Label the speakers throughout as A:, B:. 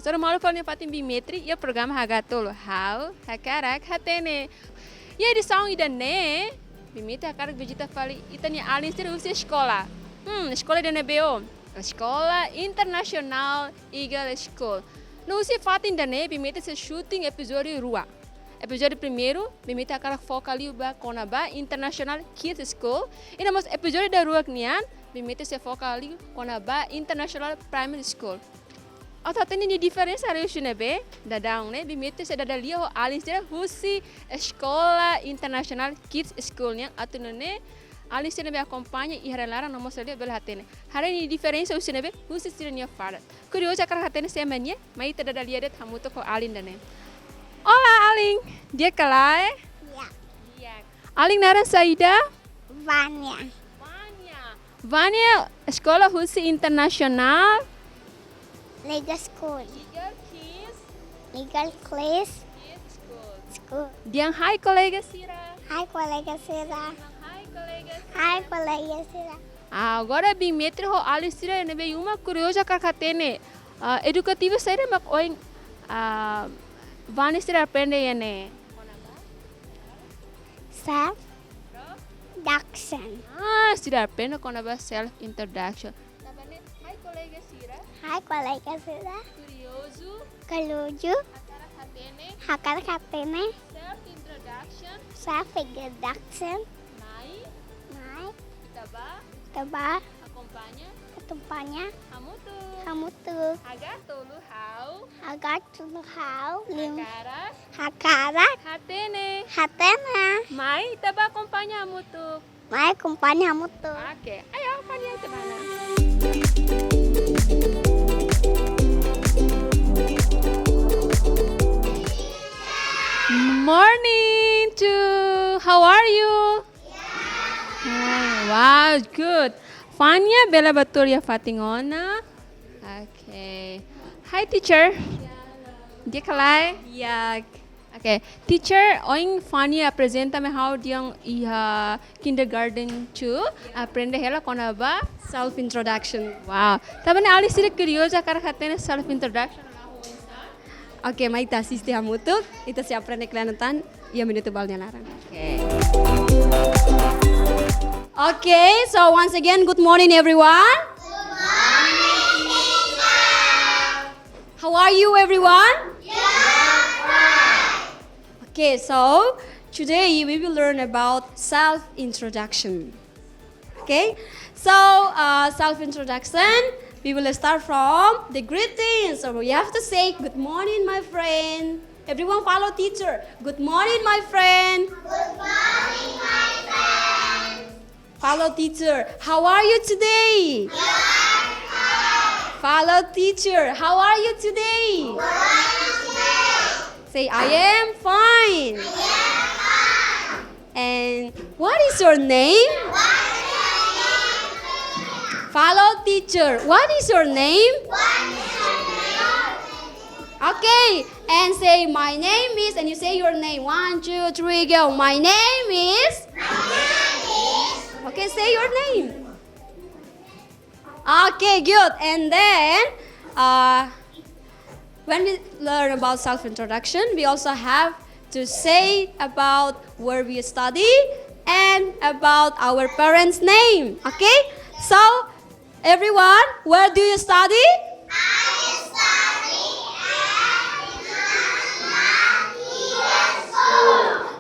A: Sora malu falando fatin bimetri e o programa Hagatolo Hau Hakarak Hatene. E a edição ida ne bimetri hakarak vegeta fali itania alin usia escola. Escola de NBO. Escola Internacional Eagle School. No usia fatin da ne bimetri se shooting episódio rua. Episódio primeiro, bimetri hakarak foca ali ba konaba International Kids School. E namos episódio da rua knian bimetri se foca ali konaba International Primary School. Atau tadi ni diferensa hari ini be, dadang ne, bimetri saya dada lihat alis dia husi Sekolah Internasional Kids School nya atau ne alis dia be acompanha e relara namo selia bela hatene. Hari ini diferensa usi be husi sirnya farat. Curioso akar hatene semanya, mai tada dada lihat hamu to ko alin dane. Olá Aling, dia kelai?
B: Ya,
A: Iya. Aling naran Saida?
B: Vanya.
A: Vanya Sekolah Husi Internasional
B: Legal School.
A: Kids
B: Legal Class School.
A: Diang hai kolega Sira.
B: Hai colega Sira.
A: Hai kolega.
B: Hai colega Sira.
A: Agora bimetri ho alis Sira ne be uma curiosa kakatene. Edukativo saira mak oing Vanya Sira aprende ne.
B: Self Introduction.
A: Sira aprende com a self introduction. Tabane hai kolega Sira.
B: Hai colega Sira.
A: Curioso.
B: Keluju.
A: Hakarak Hatene.
B: Hakarak Hatene.
A: Self introduction.
B: Self Introduction.
A: Mai. Itaba.
B: Teba.
A: Acompanha.
B: Ketumpanya.
A: Hamutu.
B: Kamu tuh
A: Hagatolo Hau
B: agak hau lim
A: Hakarak
B: hakarak
A: Hatene.
B: hatena.
A: Mai itaba acompanha hamutu.
B: Mai kumpanya kamu tuh.
A: Oke, ayo Fania itu mana? Morning to how are you? Wow, good. Fania bela betul ya Fatingona. Okay. Hi teacher. Dia kalai? Ya. Okay. Teacher, oing Fania apresenta me how diang iha kindergarten 2 aprende hela kona ba?
C: Self introduction.
A: Wow. Tabane ali sire curiosa kara hatene self introduction.
C: Oke, mai ta assiste hamutuk, ita si aprende kleanatan, ia minuto balnya larang.
A: Okay.
C: Okay, so once again, good morning everyone.
B: Good morning, teacher.
C: How are you everyone? Okay, so today we will learn about self introduction. Okay, so self introduction. We will start from the greetings. So we have to say, good morning, my friend. Everyone follow teacher. Good morning, my friend.
B: Good morning, my friend.
C: Follow teacher. How are you today? Follow teacher. How are you today? Say, I am fine. And what is your name? Follow teacher. What is your name? Okay, and say my name is, and you say your name. 1, 2, 3, go. My name is. Okay, say your name. Okay, good. And then, when we learn about self-introduction, we also have to say about where we study and about our parents' name. Okay, so. Everyone, where do you study?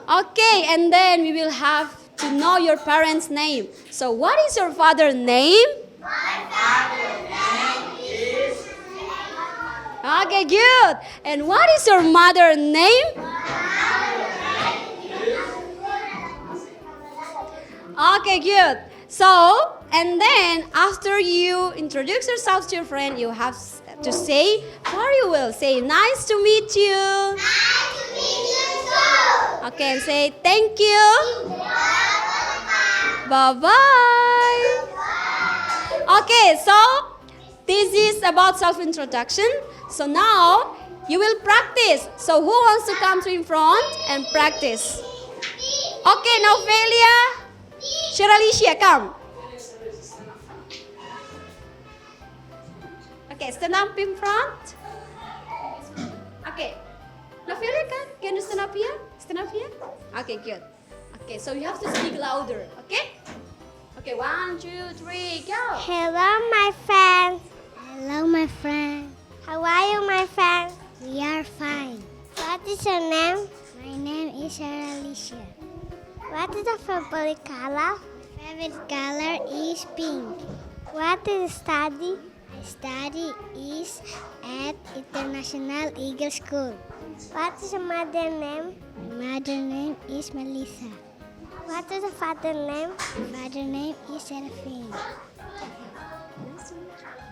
C: Okay, and then we will have to know your parents' name. So what is your father's name?
B: My father's name is.
C: Okay, good. And what is your mother's name? Okay, good. So, and then after you introduce yourself to your friend, you have to say very well. Say, nice to meet you.
B: Nice to meet you too.
C: Okay, and say thank you. Bye-bye. Okay, so this is about self-introduction. So now you will practice. So who wants to come to in front and practice? Okay, now Velia, Shiralicia, come. Okay, stand up in front. Okay. Nafila, can you stand up here? Stand up here. Okay, good. Okay, so you have to speak louder. Okay. Okay, 1, 2, 3, go.
D: Hello, my friends. Hello, my friend. How are you, my friend? We are fine. What is your name? My name is Alicia. What is your favorite color? My favorite color is pink. What is study? My study is at International Eagle School. What is your mother name? My mother name is Melissa. What is your father name? My father name is Seraphine.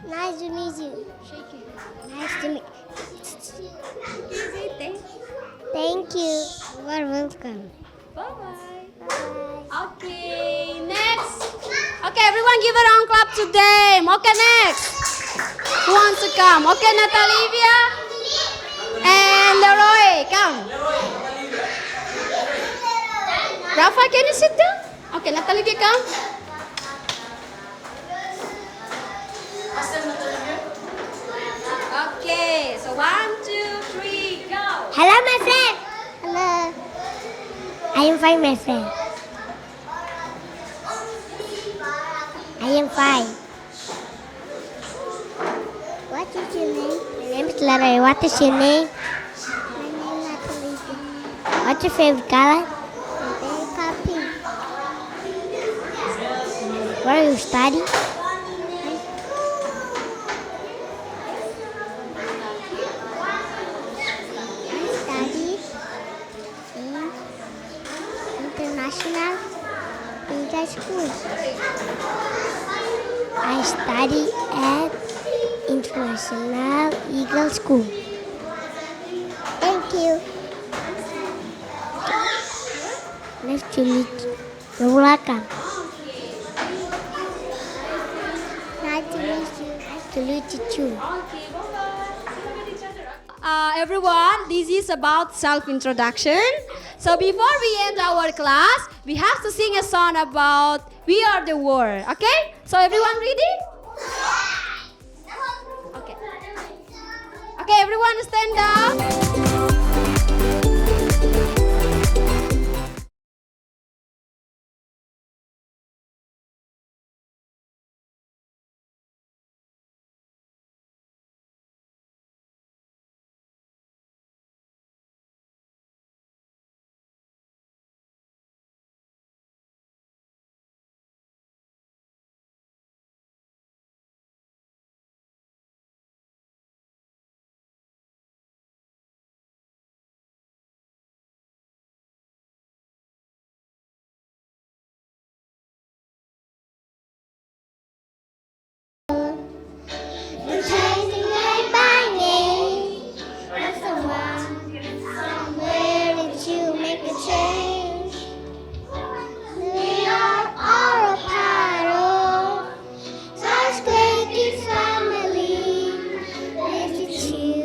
D: Nice to meet you.
C: Shake it.
D: Nice to meet
C: Say
D: Thank you. You are welcome.
C: bye-bye.
D: Bye.
C: Okay, next. Okay, everyone give a round clap to them. Okay, next. Who wants to come? Okay, Natalivia and Leroy, come. Rafa, can you sit down? Okay, Natalivia, come. Okay, so 1, 2, 3, go.
D: Hello, my friend. Hello. I am fine, my friend. I am fine. What is your name? My name is Lara. What is your name? My name is Natalie. What's your favorite color? My favorite color pink. Where you study? International Eagle School. I study at International Eagle School. Thank you. Nice to meet you. You're welcome. Nice to meet you. Nice to meet you too.
C: Everyone, this is about self-introduction. So before we end our class, we have to sing a song about We Are the World. Okay? So everyone ready? Okay. Okay, everyone stand up.
D: You're chasing me by name. You're somewhere that you make a change. We are all a part of such great family. Let's choose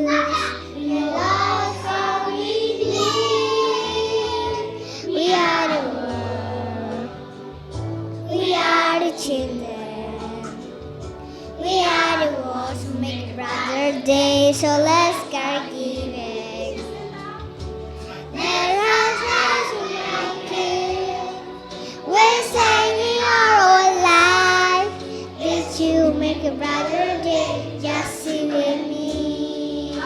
D: your life how we live. We are the world. We are the children. We are the ones who make a brighter day, so let's start giving. Let us rise to make it. We're singing our whole life. Did you make a brighter day? Just sing with me.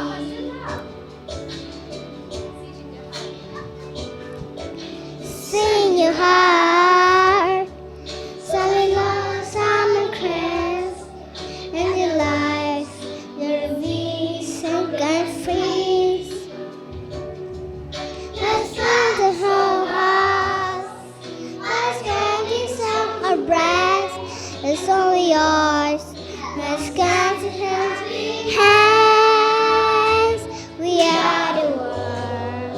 D: Sing your heart. Some love, some craft. And your life, your peace and God freeze. Let's learn the whole heart. Let's get this up our breath. It's only yours. Let's get it hands. We are the world.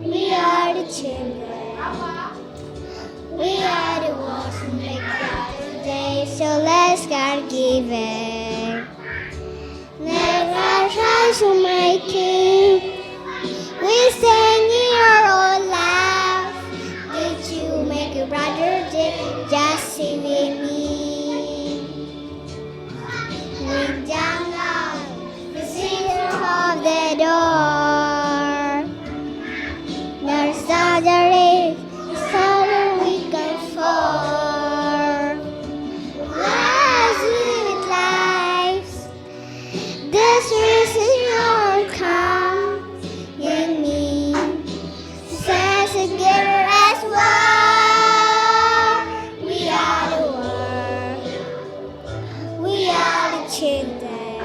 D: We are the children. We are the ones who make brighter days, so let's start giving. Let us rise to my King. We sing your own laugh. Did you make a brighter day? Just sing with me. Ring down loud, the singer of the door. other is sorrow we come for. Let's live lives. This is your come in me. Stands together as one. We are the world. We are the children.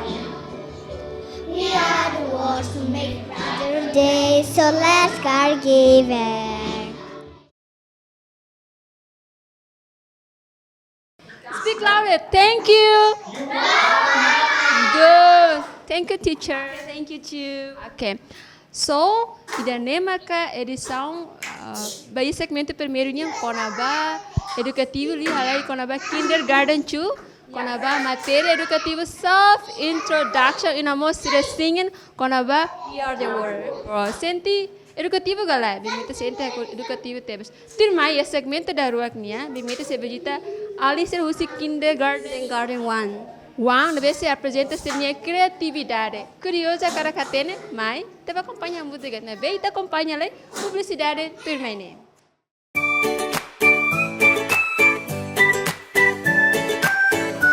D: We are the ones to make brighter days. So let's God give it.
A: Speak louder. Thank you. Good. Thank you, teacher.
C: Thank you too.
A: Ok. So, iremos a edição bagi segmento primeiro nya konaba edukativo li halai konaba kindergarten chu konaba materi edukativo self introduction inamos singing konaba
C: We are the world.
A: senti edukativo galera bimita senti edukativo tebes tirmai ya segmento daruaknya bimita sebejita ali ser husi kindergarten
C: Garden 1.
A: Uang deve ser apresenta minha criatividade. Curiosa cara catene, mas teve acompanha a música, né? Veio te acompanha ali, publicidade termine.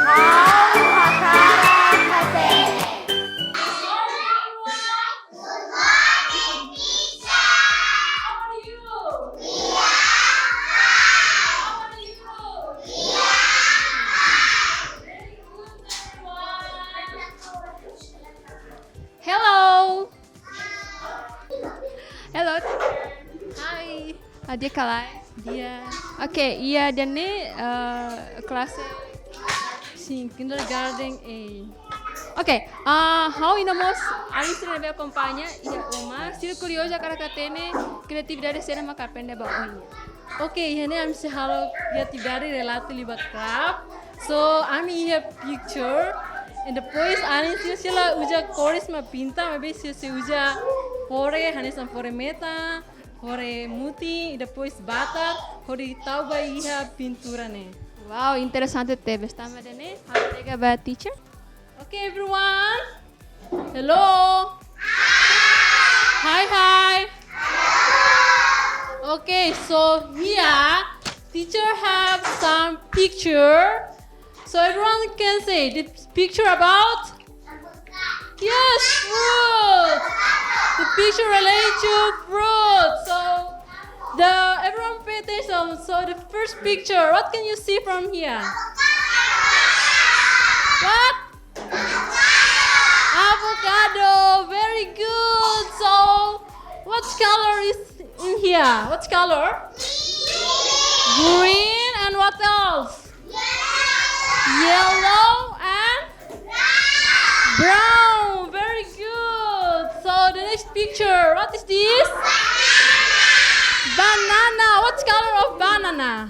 D: Hau Hakarak Hatene.
A: Hello. Hello. Hi. Dia kalai. Dia. Okay, iya dan ni kelas
E: Sim, kindergarten A.
A: Okay, how inamos ali se leve acompanha ia uma se curiosa cara catene criatividade cena maka pende ba onya.
E: Okay, here I'm say hello creativity related with craft. So I'm here picture and the boys ani sila uja chorus ma pinta maybe sila uja fore hanesan fore meta fore muti depois bata hori tau ba iha pintura ne.
A: Wow, interessante teve. Estamos dene. How ba teacher?
E: Okay, everyone. Hello. Hi, hi. Okay, so here teacher have some picture. So everyone can say the picture about? Yes, fruit. The picture related to fruit. So everyone pay attention. So the first picture, what can you see from here? What? Avocado. Very good. So what color is in here? What color? Green. And what else? Yellow and brown. Very good. So the next picture, what is this? Banana. What color of banana?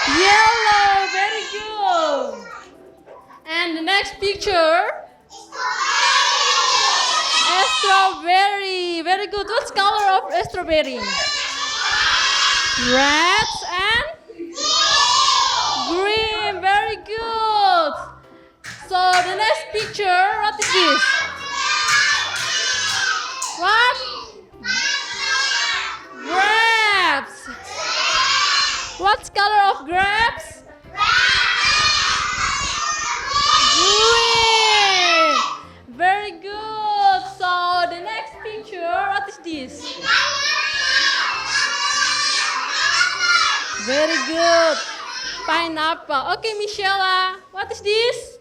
E: Yellow. Very good. And the next picture? Strawberry. Very good. What color of strawberry? Red and green. Very good. So the next picture, what is this? What? Grapes. What color of grapes? Green. Very good. So the next picture, what is this? Very good. Pineapple. Okay, Michelle, what is this?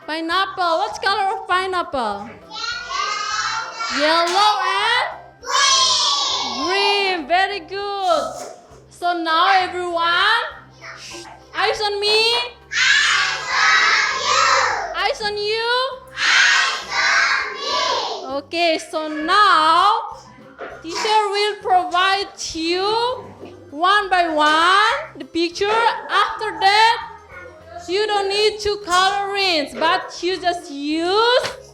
E: Pineapple. What color of pineapple? Yellow and green. Very good. So now everyone, eyes on me. Eyes on you. Okay, so now teacher will provide you one by one the picture. After that, you don't need to color in, but you just use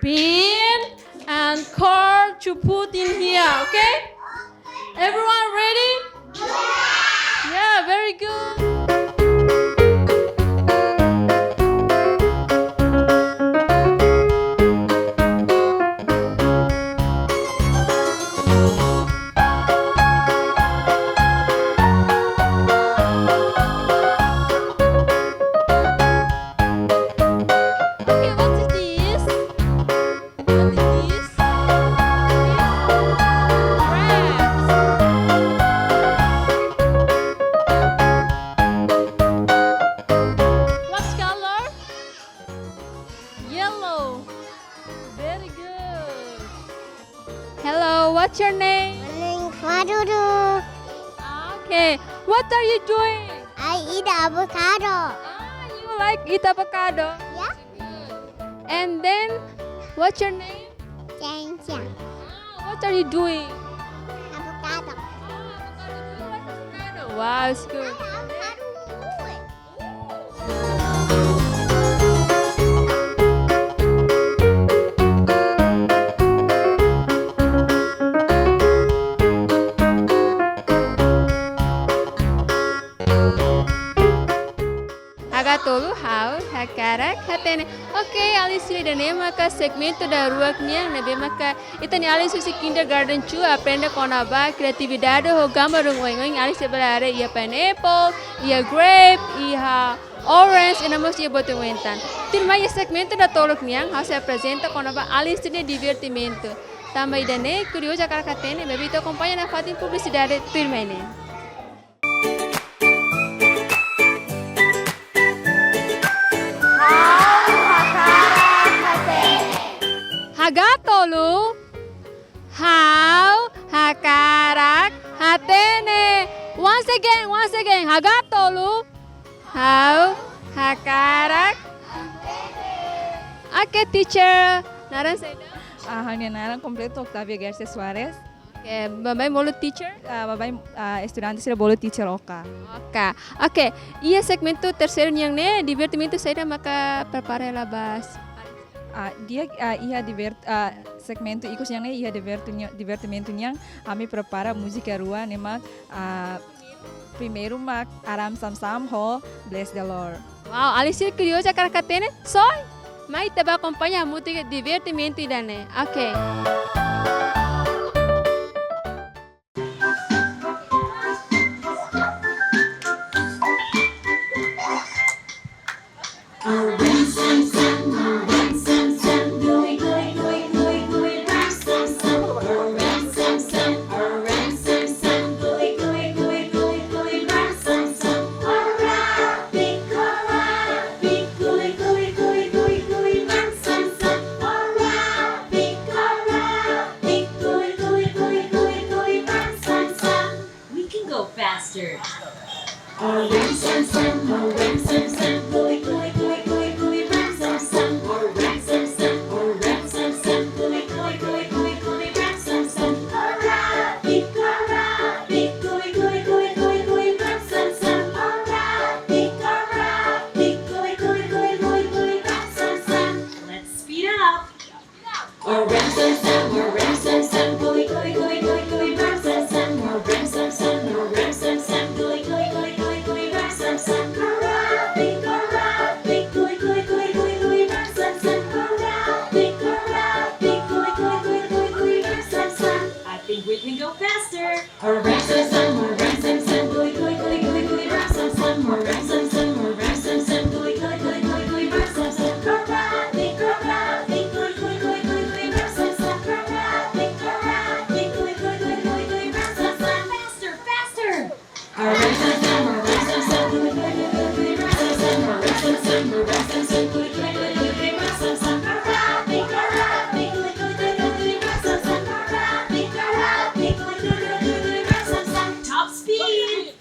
E: bean and cord to put in here, okay? Everyone ready? Yeah, very good.
A: Okay, what is this? What is this? Crabs. What color? Yellow. Very good. Hello, what's your name?
D: Wadudu.
A: Okay, what are you doing?
D: I eat avocado.
A: You like eat avocado?
D: Yeah.
A: And then, what's your name?
D: Chang chang.
A: What are you doing?
D: Avocado.
A: Wow, it's good. Hagatolu Hau Hakarak Hatene. Okay, Alicia dan maka segmento da ruaknya nabe maka itani Alicia si kindergarten chu aprende con aba creatividade ho gama rungoing Alicia balare ia pineapple, ia grape, ia orange e namos ia botuentan. Tilma ia segmento da tolok niang how se apresenta con aba Alicia de divertimento. Também idane curioso Hakarak Hatene, bebê te acompanha na fatin publicidade tilmene. Hagatolu Hau Hakarak Hatene. Once again, Hagatolu Hau Hakarak. Okay, teacher. Naran Seda.
F: Hanya naran completo Octavia Garcia Suarez.
A: Okay, babai molo teacher.
F: Babai estudante sila bolo teacher Oka.
A: Okay. Ia segmento terceiro yang ne divertimento saya maka prepare labas.
F: Dia segmento ikut yang ia divertimento yang kami prepara música rua nemak primeiro mak aram sam ho bless the Lord.
A: Wow, Alicia curiosa Hakarak Hatene. Soy, mai te va acompanhar música divertimento idane. Okay.
G: Faster. Let's speed up. I think we can go faster. Faster, faster. Top speed.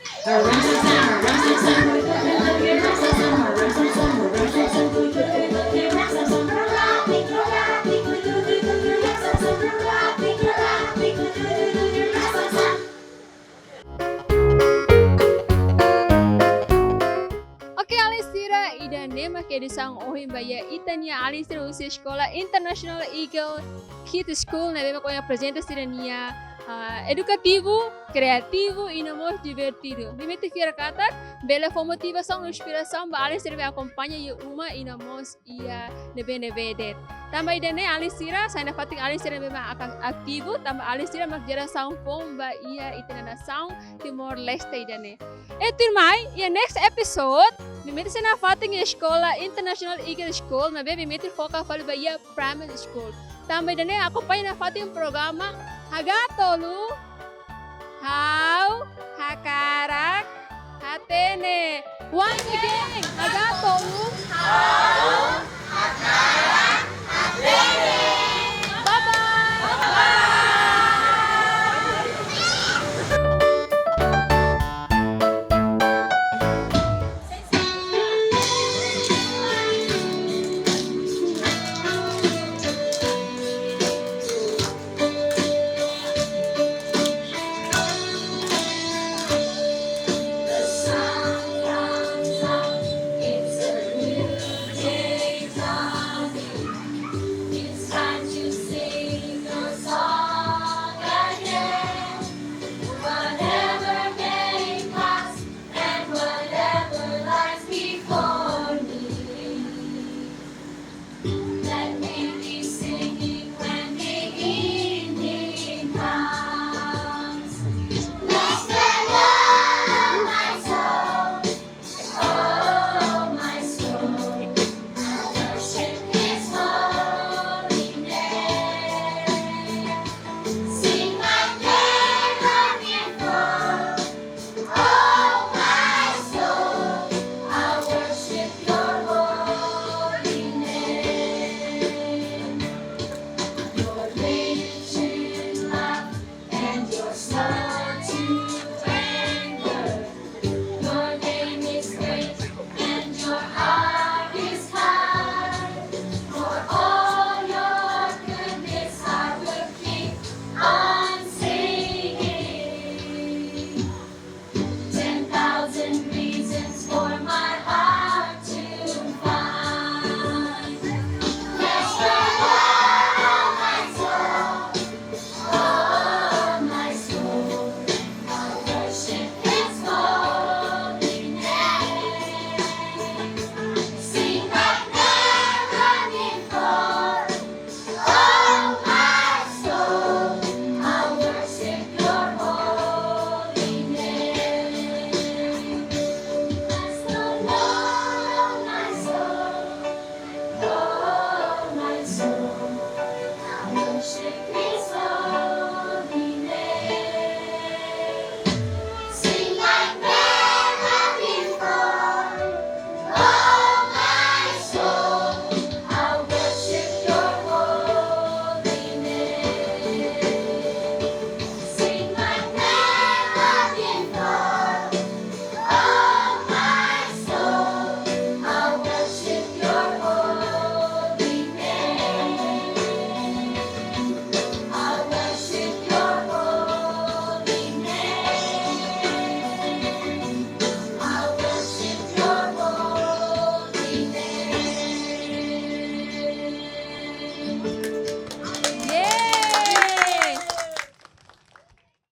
A: Oke, Alisira idane make disang ohim baya itania Alisira usia sekolah International Eagle Kid School na bema konya presente sirania educativo, criativo e muito divertido. Limite ficar kata, bela for motivação, inspiração, ba alin sira acompanha e uma e namos ia nebe Tambah idane alin sira, saya nafating alin sira memang aktivo, tambah alin sira magjara sound pom ba ia itinana sound Timor Leste idane. Turmai, ia next episode, limite sa nafating ia escola International Eagle School, mabe limite foca falo ba ia primary school. Tambah idane acompanha nafating programa Hagatolu Hau Hakarak Hatene. Once again, Hagatolu
B: Hau Hakarak